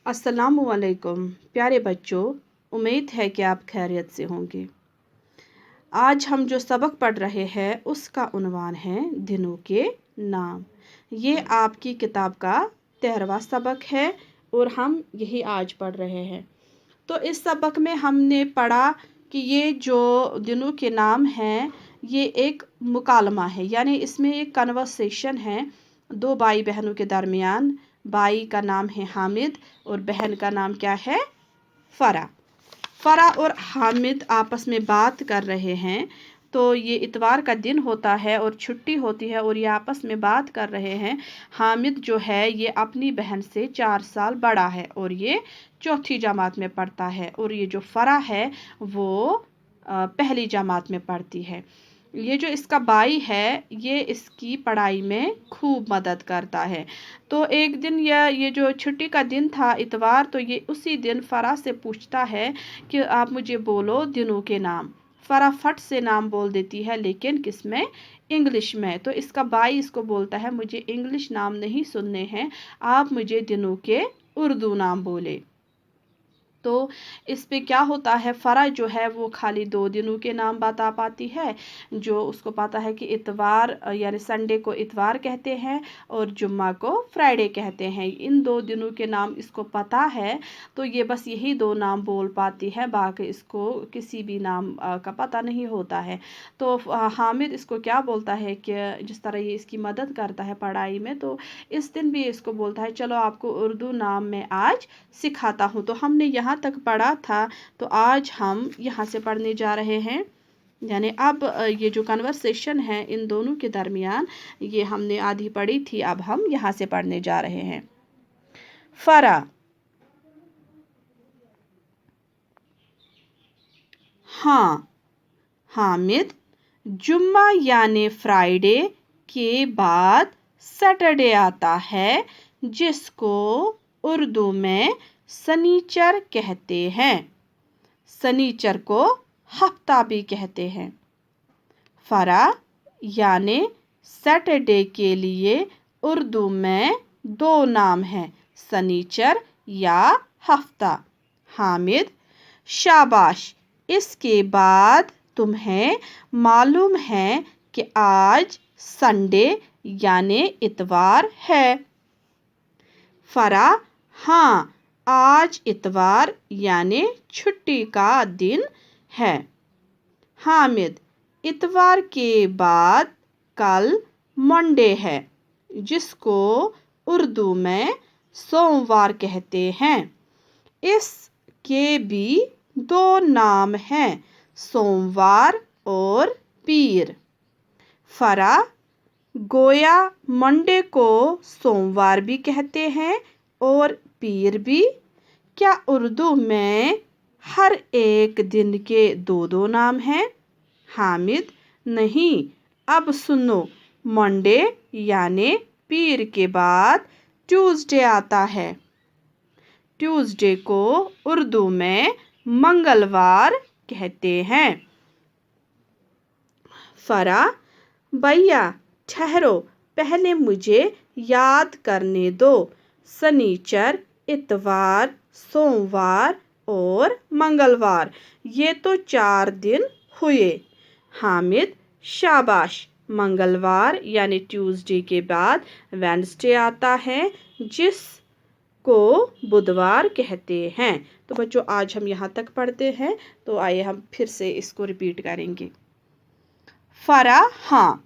अस्सलामुअलैकुम प्यारे बच्चों, उम्मीद है कि आप खैरियत से होंगे। आज हम जो सबक पढ़ रहे हैं उसका उन्वान है दिनों के नाम। ये आपकी किताब का 13वां सबक है और हम यही आज पढ़ रहे हैं। तो इस सबक में हमने पढ़ा कि ये जो दिनों के नाम हैं ये एक मुकालमा है, यानी इसमें एक कन्वर्सेशन है दो भाई बहनों के दरमियान। भाई का नाम है हामिद और बहन का नाम क्या है? फरा। फरा और हामिद आपस में बात कर रहे हैं। तो ये इतवार का दिन होता है और छुट्टी होती है और ये आपस में बात कर रहे हैं। हामिद जो है ये अपनी बहन से 4 साल बड़ा है और ये चौथी जमात में पढ़ता है, और ये जो फरा है वो पहली जमात में पढ़ती है। ये जो इसका भाई है ये इसकी पढ़ाई में खूब मदद करता है। तो एक दिन ये जो छुट्टी का दिन था इतवार, तो ये उसी दिन फरा से पूछता है कि आप मुझे बोलो दिनों के नाम। फरा फट से नाम बोल देती है, लेकिन किस में? इंग्लिश में। तो इसका भाई इसको बोलता है मुझे इंग्लिश नाम नहीं सुनने हैं, आप मुझे दिनों के उर्दू नाम बोले। तो इस पे क्या होता है, फरा जो है वो खाली 2 दिनों के नाम बता पाती है। जो उसको पता है कि इतवार यानी संडे को इतवार कहते हैं और जुम्मा को फ्राइडे कहते हैं, इन 2 दिनों के नाम इसको पता है। तो ये बस यही 2 नाम बोल पाती है, बाकी इसको किसी भी नाम का पता नहीं होता है। तो हामिद इसको क्या बोलता है कि जिस तरह ये इसकी मदद करता है पढ़ाई में, तो इस दिन भी इसको बोलता है चलो आपको उर्दू नाम मैं आज सिखाता हूँ। तो हमने यहाँ तक पढ़ा था, तो आज हम यहाँ से पढ़ने जा रहे हैं। यानी अब ये जो कन्वर्सेशन है इन दोनों के दरमियान ये हमने आधी पढ़ी थी, अब हम यहाँ से पढ़ने जा रहे हैं। फरा: हाँ। हामिद: जुम्मा यानी फ्राइडे के बाद सैटरडे आता है, जिसको उर्दू में सनीचर कहते हैं। सनीचर को हफ्ता भी कहते हैं। फरा: यानी सैटरडे के लिए उर्दू में 2 नाम हैं, सनीचर या हफ्ता। हामिद: शाबाश, इसके बाद तुम्हें मालूम है कि आज संडे यानी इतवार है। फरा: हाँ, आज इतवार यानी छुट्टी का दिन है। हामिद: इतवार के बाद कल मंडे है, जिसको उर्दू में सोमवार कहते हैं। इसके भी 2 नाम हैं, सोमवार और पीर। फरा: गोया मंडे को सोमवार भी कहते हैं और पीर भी। क्या उर्दू में हर एक दिन के 2 नाम हैं? हामिद: नहीं, अब सुनो, मंडे यानी पीर के बाद ट्यूसडे आता है। ट्यूसडे को उर्दू में मंगलवार कहते हैं। फरा: भैया ठहरो, पहले मुझे याद करने दो। सनीचर, इतवार, सोमवार और मंगलवार, ये तो 4 दिन हुए। हामिद: शाबाश, मंगलवार यानी ट्यूसडे के बाद वेडनेसडे आता है, जिसको बुधवार कहते हैं। तो बच्चों आज हम यहाँ तक पढ़ते हैं, तो आइए हम फिर से इसको रिपीट करेंगे। फरा: हाँ।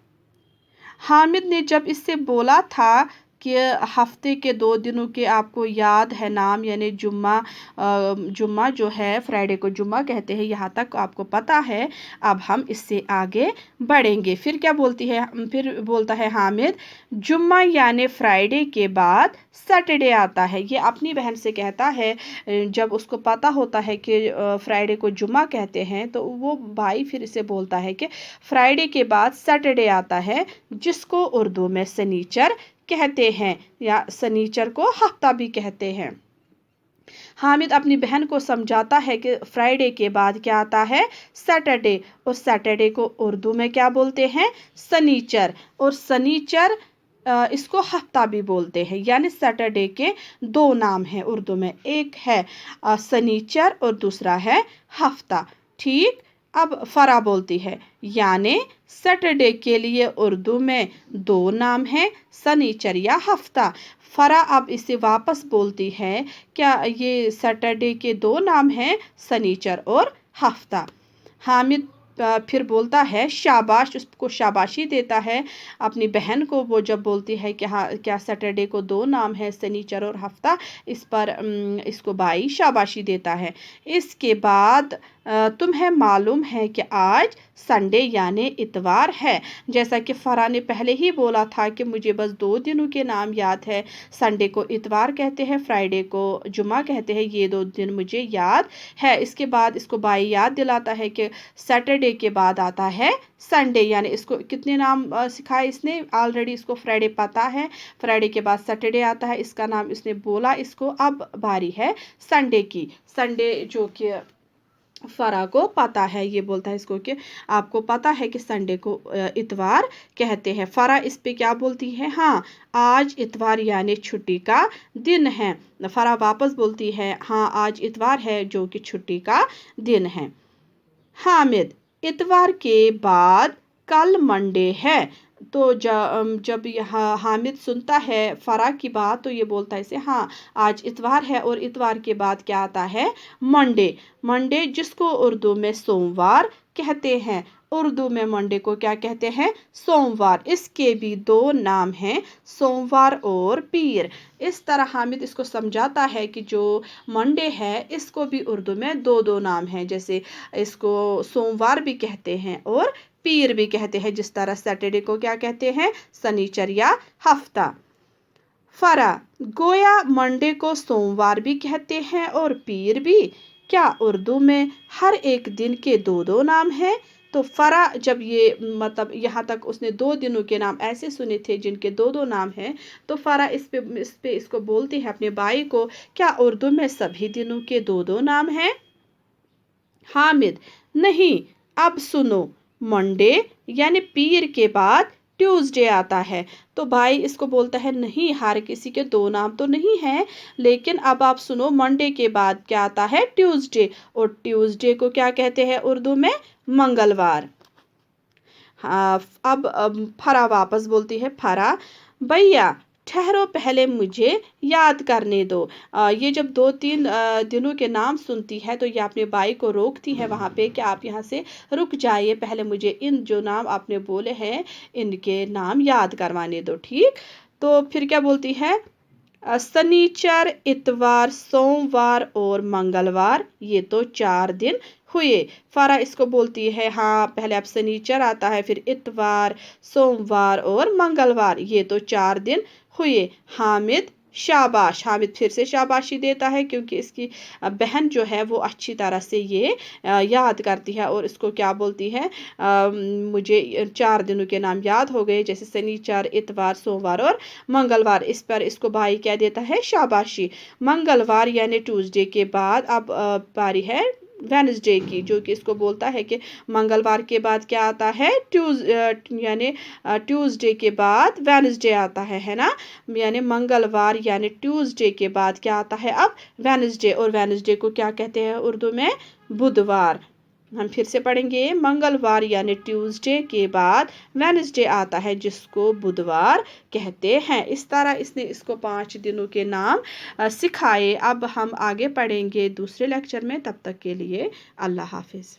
हामिद ने जब इससे बोला था कि हफ्ते के 2 दिनों के आपको याद है नाम, यानी जुम्मा जो है फ्राइडे को जुम्मा कहते हैं, यहाँ तक आपको पता है। अब हम इससे आगे बढ़ेंगे। फिर क्या बोलती है, फिर बोलता है हामिद, जुम्मा यानी फ्राइडे के बाद सैटरडे आता है। ये अपनी बहन से कहता है, जब उसको पता होता है कि फ्राइडे को जुम्मा कहते हैं, तो वो भाई फिर इसे बोलता है कि फ्राइडे के बाद सैटरडे आता है, जिसको उर्दू में सनीचर कहते हैं या सनीचर को हफ्ता भी कहते हैं। हामिद अपनी बहन को समझाता है कि फ्राइडे के बाद क्या आता है? सैटरडे, और सैटरडे को उर्दू में क्या बोलते हैं? सनीचर। और सनीचर इसको हफ्ता भी बोलते हैं, यानी सैटरडे के दो नाम हैं उर्दू में, एक है सनीचर और दूसरा है हफ्ता। ठीक, अब फरा बोलती है, यानी सैटरडे के लिए उर्दू में दो नाम हैं, सनीचर या हफ्ता। फरा अब इसे वापस बोलती है, क्या ये सैटरडे के दो नाम हैं, सनीचर और हफ्ता। हामिद फिर बोलता है शाबाश, उसको शाबाशी देता है अपनी बहन को। वो जब बोलती है कि हाँ क्या सैटरडे को दो नाम है, सनीचर और हफ्ता, इस पर इसको भाई शाबाशी देता है। इसके बाद तुम्हें मालूम है कि आज संडे यानी इतवार है। जैसा कि फरा ने पहले ही बोला था कि मुझे बस दो दिनों के नाम याद है, संडे को इतवार कहते हैं, फ्राइडे को जुमा कहते हैं, ये दो दिन मुझे याद है। इसके बाद इसको भाई याद दिलाता है कि सैटरडे के बाद आता है संडे, यानी इसको कितने नाम सिखाए इसने ऑलरेडी, इसको फ्राइडे पता है, फ्राइडे के बाद सैटरडे आता है, इसका नाम इसने बोला इसको। अब बारी है संडे की। संडे जो कि फरा को पता है, ये बोलता है इसको कि आपको पता है कि संडे को इतवार कहते हैं। फरा इस पे क्या बोलती है, हाँ आज इतवार यानी छुट्टी का दिन है। फरा वापस बोलती है हाँ आज इतवार है जो कि छुट्टी का दिन है। हामिद, इतवार के बाद कल मंडे है। तो जब यहाँ हामिद सुनता है फरा की बात तो ये बोलता है इसे हाँ आज इतवार है, और इतवार के बाद क्या आता है, मंडे। मंडे जिसको उर्दू में सोमवार कहते हैं। उर्दू में मंडे को क्या कहते हैं, सोमवार। इसके भी दो नाम हैं, सोमवार और पीर। इस तरह हामिद इसको समझाता है कि जो मंडे है इसको भी उर्दू में दो दो नाम हैं, जैसे इसको सोमवार भी कहते हैं और पीर भी कहते हैं, जिस तरह सैटरडे को क्या कहते हैं, सनीचर या हफ्ता। फरा, गोया मंडे को सोमवार भी कहते हैं और पीर भी। क्या उर्दू में हर एक दिन के दो दो नाम हैं? तो फरा जब ये मतलब यहाँ तक उसने दो दिनों के नाम ऐसे सुने थे जिनके दो दो नाम हैं, तो फरा इस पे इसको बोलती है अपने भाई को, क्या उर्दू में सभी दिनों के दो दो नाम हैं? हामिद, नहीं, अब सुनो, मंडे यानी पीर के बाद ट्यूसडे आता है। तो भाई इसको बोलता है नहीं हर किसी के दो नाम तो नहीं है, लेकिन अब आप सुनो, मंडे के बाद क्या आता है, ट्यूसडे, और ट्यूसडे को क्या कहते हैं उर्दू में, मंगलवार। हाँ, अब फरा वापस बोलती है, फरा भैया ठहरो पहले मुझे याद करने दो। ये जब दो तीन दिनों के नाम सुनती है तो ये अपने भाई को रोकती है वहाँ पे कि आप यहाँ से रुक जाइए, पहले मुझे इन जो नाम आपने बोले हैं इनके नाम याद करवाने दो। ठीक, तो फिर क्या बोलती है, शनिचर, इतवार, सोमवार और मंगलवार, ये तो 4 दिन हुए। फरा इसको बोलती है हाँ पहले अब शनिचर आता है, फिर इतवार, सोमवार और मंगलवार, ये तो 4 दिन हुए। हामिद, शाबाश। हामिद फिर से शाबाशी देता है क्योंकि इसकी बहन जो है वो अच्छी तरह से ये याद करती है, और इसको क्या बोलती है, मुझे 4 दिनों के नाम याद हो गए, जैसे शनिचर, इतवार, सोमवार और मंगलवार। इस पर इसको भाई क्या देता है, शाबाशी। मंगलवार यानी ट्यूसडे के बाद अब बारी है वेनसडे की, जो कि इसको बोलता है कि मंगलवार के बाद क्या आता है, यानी ट्यूसडे के बाद वेनसडे आता है ना, यानी मंगलवार यानी ट्यूसडे के बाद क्या आता है अब, वेनसडे, और वेनसडे को क्या कहते हैं उर्दू में, बुधवार। हम फिर से पढ़ेंगे, मंगलवार यानी ट्यूसडे के बाद वेनसडे आता है जिसको बुधवार कहते हैं। इस तरह इसने इसको 5 दिनों के नाम सिखाए। अब हम आगे पढ़ेंगे दूसरे लेक्चर में, तब तक के लिए अल्लाह हाफिज़।